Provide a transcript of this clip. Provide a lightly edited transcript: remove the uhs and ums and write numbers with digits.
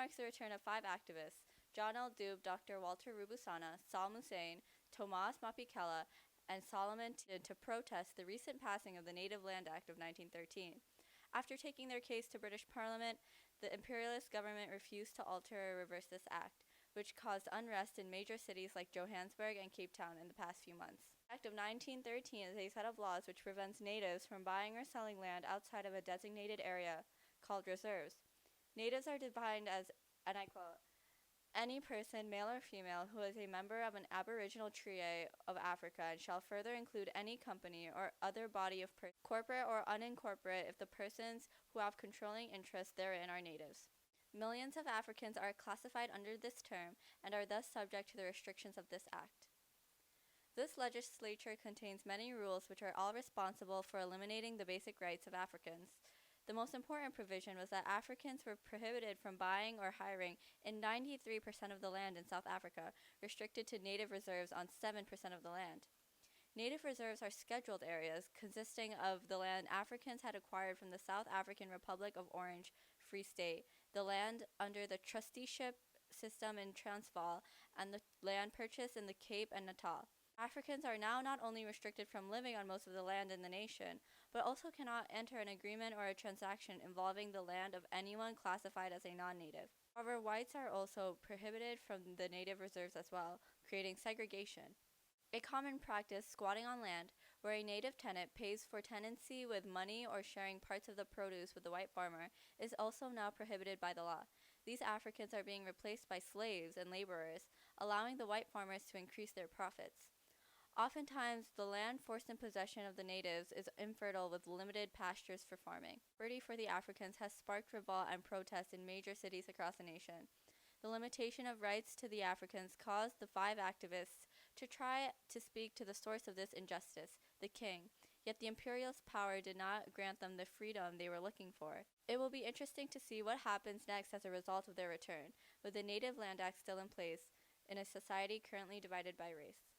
marks the return of 5 activists, John L. Dube, Dr. Walter Rubusana, Salim Hussein, Tomas Mapikela, and Solomon to protest the recent passing of the Native Land Act of 1913. After taking their case to British Parliament, the imperialist government refused to alter or reverse this act, which caused unrest in major cities like Johannesburg and Cape Town in the past few months. The Act of 1913 is a set of laws which prevents natives from buying or selling land outside of a designated area called reserves. Natives are defined as, and I quote, any person, male or female, who is a member of an aboriginal tribe of Africa and shall further include any company or other body of corporate or unincorporate if the persons who have controlling interests therein are natives. Millions of Africans are classified under this term and are thus subject to the restrictions of this act. This legislature contains many rules which are all responsible for eliminating the basic rights of Africans. The most important provision was that Africans were prohibited from buying or hiring in 93% of the land in South Africa, restricted to native reserves on 7% of the land. Native reserves are scheduled areas consisting of the land Africans had acquired from the South African Republic of Orange Free State, the land under the trusteeship system in Transvaal, and the land purchased in the Cape and Natal. Africans are now not only restricted from living on most of the land in the nation, but also cannot enter an agreement or a transaction involving the land of anyone classified as a non-native. However, whites are also prohibited from the native reserves as well, creating segregation. A common practice, squatting on land, where a native tenant pays for tenancy with money or sharing parts of the produce with the white farmer, is also now prohibited by the law. These Africans are being replaced by slaves and laborers, allowing the white farmers to increase their profits. Oftentimes, the land forced in possession of the natives is infertile with limited pastures for farming. Property for the Africans has sparked revolt and protest in major cities across the nation. The limitation of rights to the Africans caused the 5 activists to try to speak to the source of this injustice, the king, yet the imperialist power did not grant them the freedom they were looking for. It will be interesting to see what happens next as a result of their return, with the Native Land Act still in place in a society currently divided by race.